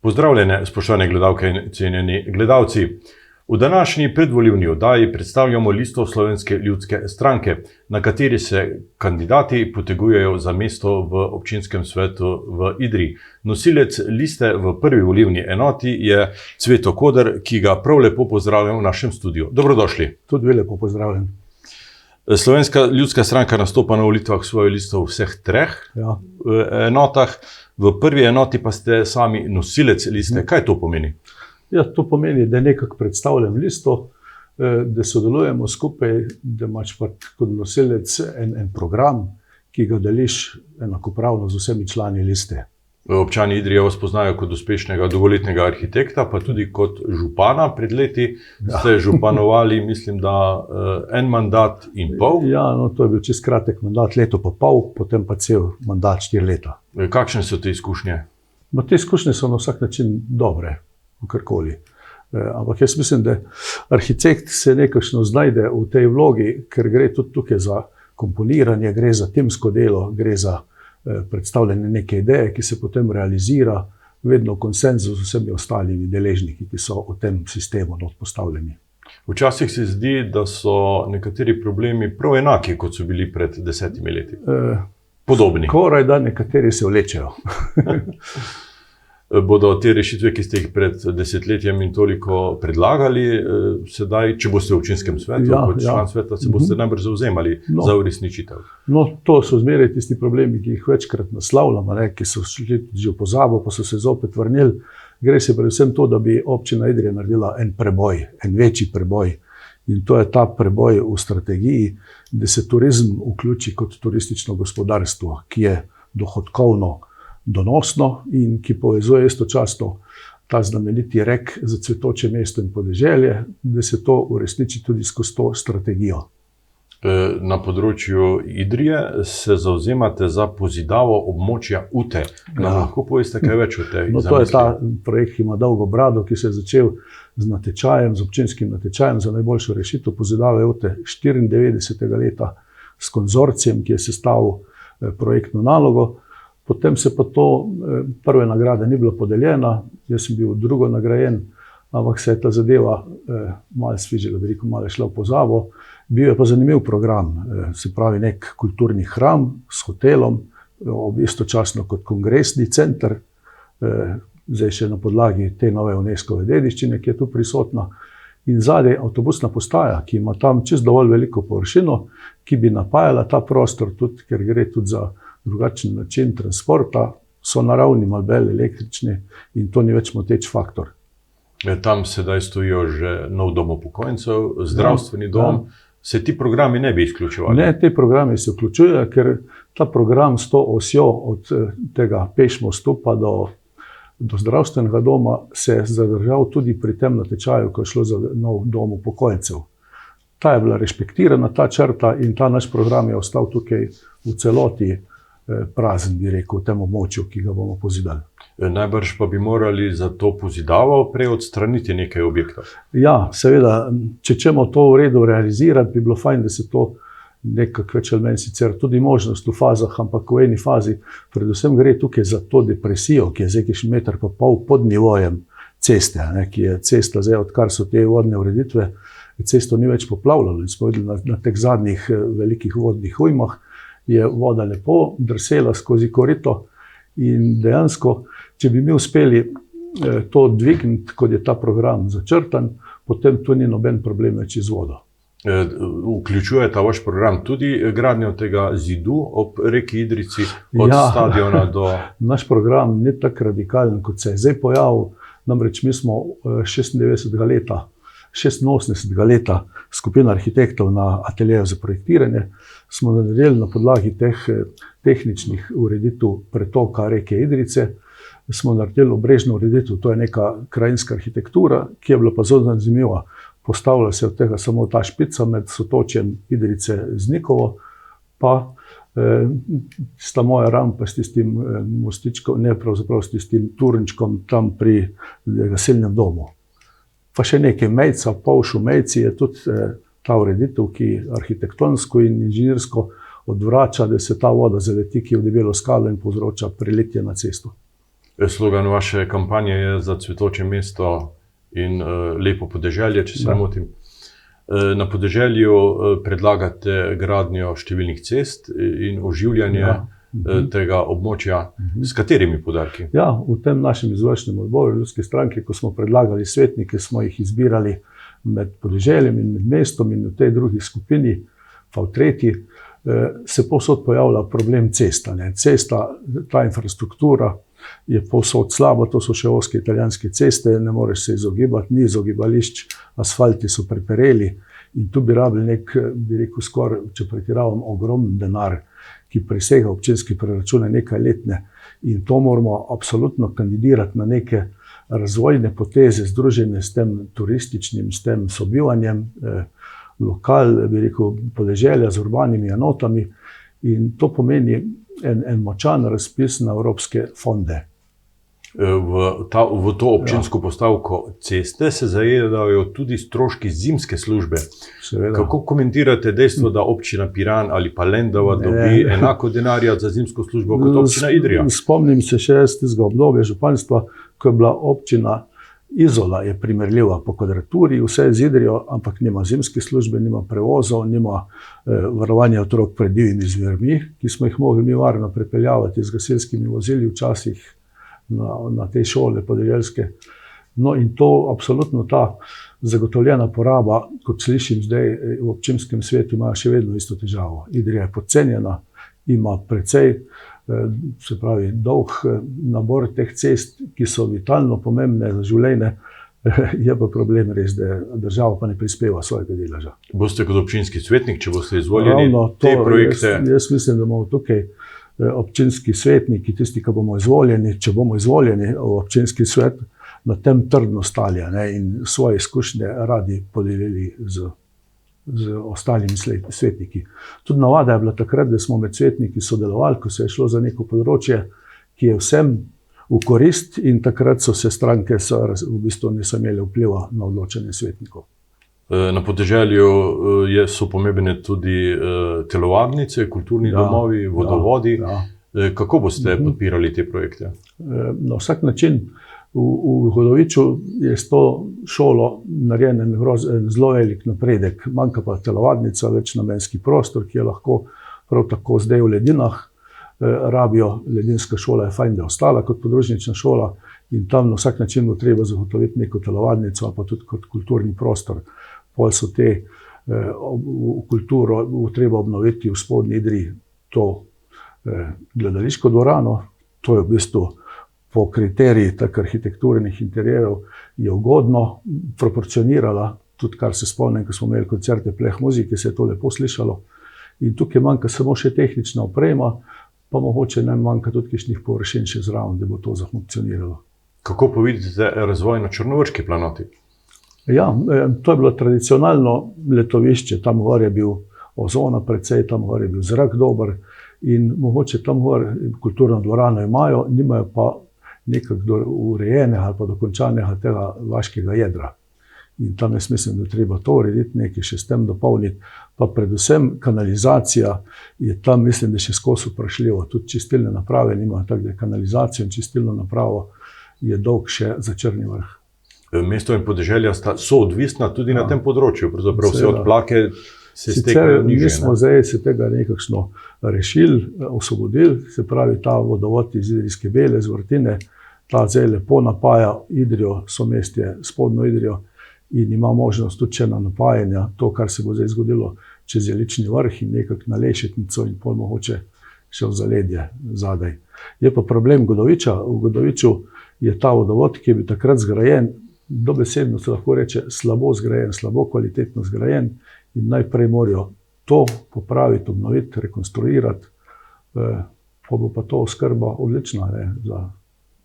Pozdravljene, spoštovane gledalke in cenjeni gledalci. V današnji predvolilni oddaji predstavljamo listo Slovenske ljudske stranke, na kateri se kandidati potegujejo za mesto v občinskem svetu v Idriji. Nosilec liste v prvi volilni enoti je Cveto Koder, ki ga prav lepo pozdravljam v našem studiu. Dobrodošli. Tudi lepo pozdravljen. Slovenska ljudska stranka nastopa na volitvah svojo listo v vseh treh enotah. V prvi enoti pa ste sami nosilec liste. Kaj to pomeni? Ja, to pomeni, da nekako predstavljam listo, da sodelujemo skupaj, da imaš pa kot nosilec en program, ki ga deliš enakopravno z vsemi člani liste. Občani Idrije vas poznajo kot uspešnega dolgoletnega arhitekta, pa tudi kot župana. Pred leti ste županovali, mislim, da en mandat in pol. Ja, no, to je bil čisto kratek mandat, leto pa pol, potem pa cel mandat 4 leta. Kakšne so te izkušnje? Te izkušnje so na vsak način dobre, karkoli. Ampak jaz mislim, da arhitekt se nekakšno znajde v tej vlogi, ker gre tudi tukaj za komponiranje, gre za timsko delo, gre za predstavljanje neke ideje, ki se potem realizira vedno v konsenzu z vsemi ostalimi deležniki, ki so v tem sistemu postavljeni. Včasih se zdi, da so nekateri problemi prav enaki, kot so bili pred 10 leti. Podobni. Skoraj da nekateri se vlečejo. Bodo te rešitve, ki ste jih pred desetletjem in toliko predlagali, sedaj, če boste v občinskem svetu, kot član sveta, se boste najbrž zavzemali za uresničitev? No, to so zmeraj tisti problemi, ki jih večkrat naslavljamo, ki so šli že v pozabo, pa so se zopet vrnili. Gre se predvsem to, da bi občina Idrija naredila en preboj, en večji preboj. In to je ta preboj v strategiji, da se turizem vključi kot turistično gospodarstvo, ki je dohodkovno donosno in ki povezuje istočasno ta znameniti rek za cvetoče mesto in podeželje, da se to uresniči tudi skozi to strategijo. Na področju Idrije se zavzemate za pozidavo območja Ute. Lahko poveste kaj več o tej zamisli? To je ta projekt, ki ima dolgo brado, ki se je začel z natečajem, z občinskim natečajem za najboljšo rešitev pozidave Ute 94. leta s konzorcijem, ki je sestavil projektno nalogo. Potem se pa to, prve nagrade ni bila podeljena, jaz sem bil drugo nagrajen, ampak se je ta zadeva malo svižila, malo je šla v pozabo. Bil je pa zanimiv program, se pravi nek kulturni hram s hotelom, istočasno kot kongresni center, zdaj še na podlagi te nove UNESCO-ve dediščine, ki je tu prisotna. In zadaj avtobusna postaja, ki ima tam čisto dovolj veliko površino, ki bi napajala ta prostor, tudi, ker gre tudi za drugačen način transporta, so naravni, malo bolj električni in to ni več moteč faktor. Tam sedaj stojijo že nov dom upokojencev, zdravstveni dom. Se ti programi ne bi izključevali? Ne, ti programi se vključujejo, ker ta program s to osjo od tega pešmostu pa do zdravstvenega doma se je zadržal tudi pri tem natečaju, ko je šlo za nov dom upokojencev. Ta je bila respektirana, ta črta, in ta naš program je ostal tukaj v celoti prazen, bi rekel, v tem območju, ki ga bomo pozidali. Najbrž pa bi morali za to pozidavo prej odstraniti nekaj objektov. Ja, seveda, če ćemo to v redu realizirati, bi bilo fajn, da se to nekako več ali manj sicer tudi možnost v fazah, ampak v eni fazi predvsem gre tukaj za to depresijo, ki je zdaj kakšen meter pa pol pod nivojem ceste, ki je cesta zdaj, odkar so te vodne ureditve, cesto ni več poplavljalo in smo videli na teh zadnjih velikih vodnih ujmah, je voda lepo drsela skozi korito in dejansko, če bi mi uspeli to dvigniti, kot je ta program začrtan, potem tu ni noben problem več z vodo. Vključuje ta vaš program tudi gradnjo tega zidu ob reki Idrijci, od stadiona do... Naš program ni tako radikalen, kot se je zdaj pojavil, namreč mi smo 86. leta skupina arhitektov na ateljeju za projektiranje, smo naredili na podlagi teh tehničnih ureditev pretoka reke Idrijce, smo naredili obrežno ureditev, to je neka krajinska arhitektura, ki je bila pa zelo zanimiva. Postavlja se od tega samo ta špica med sotočjem Idrijce z Nikovo, pa sta moja rampa s tistim mostičkom, ne pravzaprav s tistim turnčkom tam pri gasilnem domu. Pa še nekaj mejca, polš v mejci je tudi ta ureditev, ki arhitektonsko in inženirsko odvrača, da se ta voda zaleti, ki je v debelo skalo in povzroča priletje na cesto. Slogan vaše kampanje je za cvetoče mesto in lepo podeželje, če se ne motim. Na podeželju predlagate gradnjo številnih cest in oživljanje tega območja. S katerimi poudarki? Ja, v tem našem izvršnem odboru Ljudske stranke, ko smo predlagali svetnike, smo jih izbirali med podeželjem in med mestom, in v tej drugi skupini, pa v tretji, se povsod pojavlja problem cesta. Cesta, ta infrastruktura je povsod slabo, to so še ozke italijanske ceste, ne moreš se izogibati, ni izogibališč, asfalti so prepereli in tu bi rabili nek, bi rekel skoraj, če pretiravam, ogromen denar, ki presega občinske proračune nekaj letne, in to moramo absolutno kandidirati na neke razvojne poteze, združene s tem turističnim, s tem sobivanjem, lokal, bi rekel, podeželja z urbanimi enotami, in to pomeni en močan razpis na evropske fonde. V to občinsko postavko ceste se zajedajo tudi stroški zimske službe. Seveda. Kako komentirate dejstvo, da občina Piran ali pa Lendava dobi enako denarja za zimsko službo kot občina Idrija? Spomnim se še iz tistega obdobja županstva, ko je bila občina Izola, je primerljiva po kvadraturi, vse je z Idrijo, ampak nima zimske službe, nima prevozov, nima varovanja otrok pred divjimi zvermi, ki smo jih mogli mi varno prepeljavati z gasilskimi vozili včasih na te šole podeželske. No, in to absolutno ta zagotovljena poraba, kot slišim zdaj v občinskem svetu, ima še vedno isto težavo. Idrija je podcenjena, ima precej, se pravi, dolg nabor teh cest, ki so vitalno pomembne za življenje, je pa problem res, da država pa ne prispeva svojega deleža. Boste kot občinski svetnik, če boste izvoljeni, te projekte? Jaz mislim, da bomo tukaj občinski svetniki, tisti, ki bomo izvoljeni, če bomo izvoljeni v občinski svet, na tem trdno stali in svoje izkušnje radi podelili z ostalimi svetniki. Tudi navada je bila takrat, da smo med svetniki sodelovali, ko se je šlo za neko področje, ki je vsem v korist, in takrat so se stranke v bistvu niso imele vpliva na odločanje svetnikov. Na podeželju so pomembne tudi telovadnice, kulturni domovi, vodovodi. Kako boste podpirali te projekte? Na vsak način. V Hodoviču je s to šolo narejen en zelo velik napredek. Manjka pa telovadnica, večnamenski prostor, ki je lahko prav tako zdaj v Ledinah rabijo. Ledinska šola je fajn, da je ostala kot podružnična šola, in tam na vsak način bo treba zagotoviti neko telovadnico, pa tudi kot kulturni prostor. Pol so te kulturo treba obnoviti v Spodnji Idriji, to gledališko dvorano, to je v bistvu po kriteriji tak arhitekturnih interjerov je ugodno proporcionirala, tudi kar se spomnim, ko smo imeli koncerte pleh muzike, se je to lepo slišalo. In tukaj manjka samo še tehnična oprema, pa mogoče nam manjka tudi kakšnih površin še zraven, da bo to zafunkcioniralo. Kako pa vidite razvoj na Črnovrški planoti? Ja, to je bilo tradicionalno letovišče, tam gor je bil ozona precej, tam gor je bil zrak dober, in mogoče tam gor kulturno dvorano imajo, nimajo pa nekako urejenega ali pa dokončanega tega vaškega jedra. In tam jaz mislim, da treba to urediti, nekaj še s tem dopolniti, pa predvsem kanalizacija je tam, mislim, da še skozi vprašljivo. Tudi čistilne naprave nimajo, tako da kanalizacijo in čistilno napravo je dolg še za Črni Vrh. Mesto in podeželja so odvisna tudi na tem področju, pravzaprav vse odplake se stekajo nižje. Mi smo zdaj se tega nekakšno rešili, osvobodili, se pravi ta vodovod iz Idrijske Bele, z Vrtine, ta zdaj lepo napaja Idrijo, somestje Spodnjo Idrijo, in ima možnost tudi še na napajanja, to, kar se bo zdaj zgodilo čez Jelični Vrh in nekako na Lešetnico in pol mogoče še v zaledje zadaj. Je pa problem Godoviča. V Godoviču je ta vodovod, ki je bil takrat zgrajen, dobesedno se lahko reče slabo zgrajen, slabo kvalitetno zgrajen, in najprej morajo to popraviti, obnoviti, rekonstruirati, pa bo pa to oskrba odlična za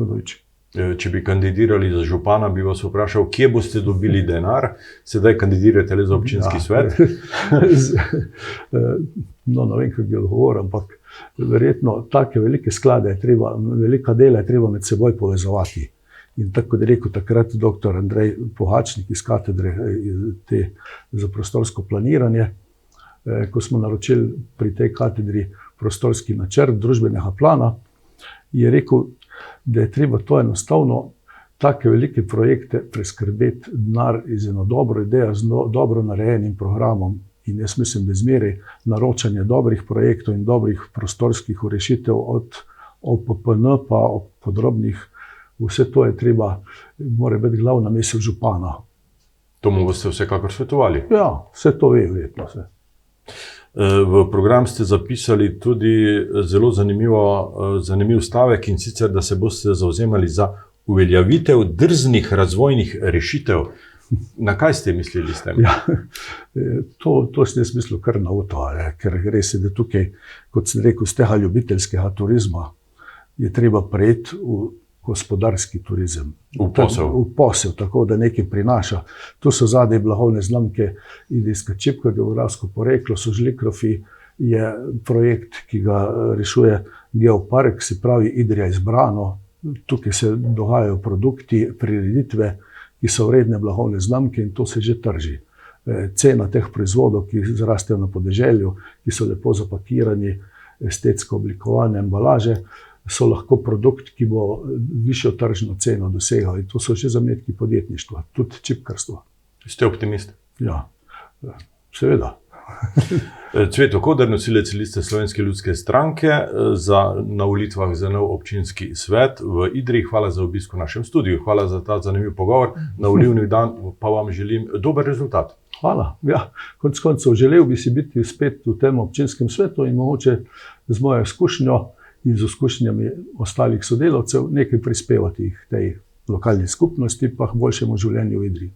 Godovič. Če bi kandidirali za župana, bi vas vprašal, kje boste dobili denar, sedaj kandidirate le za občinski svet? No, ne vem, kako bi odgovoril, ampak verjetno take velike sklade, velika dela je treba med seboj povezovati. In tako da je rekel takrat dr. Andrej Pohačnik iz katedre za prostorsko planiranje, ko smo naročili pri tej katedri prostorski načrt družbenega plana, je rekel, da je treba to enostavno, take velike projekte preskrbeti denar iz eno dobro idejo, z dobro narejenim programom. In jaz mislim, da zmeraj naročanje dobrih projektov in dobrih prostorskih rešitev od OPPN pa od podrobnih, vse to je treba, mora biti glavna misel župana. To mu boste vsekakor svetovali. Ja, vse to ve, verjetno se. V program ste zapisali tudi zelo zanimiv stavek, in sicer, da se boste zavzemali za uveljavitev drznih razvojnih rešitev. Na kaj ste mislili s tem? Ja, to sem jaz mislil kar na to, ker res je, da tukaj, kot sem rekel, z tega ljubiteljskega turizma je treba prejeti v gospodarski turizem. V posel. V posel, tako da nekaj prinaša. Tu so zadaj blagovne znamke idrijska čipka, geografsko poreklo, so žlikrofi, je projekt, ki ga rešuje Geopark, se pravi Idrija izbrano. Tukaj se dogajajo produkti, prireditve, ki so vredne blagovne znamke, in to se že trži. Cena teh proizvodov, ki zrastejo na podeželju, ki so lepo zapakirani, estetsko oblikovane embalaže, so lahko produkt, ki bo višjo tržno ceno dosegal. In to so že zametki podjetništva, tudi čipkarstva. Ste optimist? Ja, seveda. Cveto Koder, nosilec liste Slovenske ljudske stranke na volitvah za nov občinski svet v Idriji. Hvala za obisk v našem studiu, hvala za ta zanimiv pogovor. Na volilni dan pa vam želim dober rezultat. Hvala. Ja, konec koncev želel bi si biti spet v tem občinskem svetu in mogoče z mojo izkušnjo in z izkušnjami ostalih sodelavcev nekaj prispevati k tej lokalni skupnosti pa k boljšemu življenju v Idriji.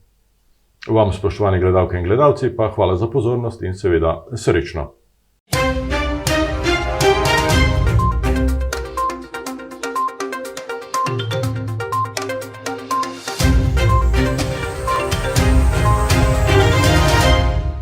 Vam, spoštovani gledalke in gledalci, pa hvala za pozornost in seveda srečno.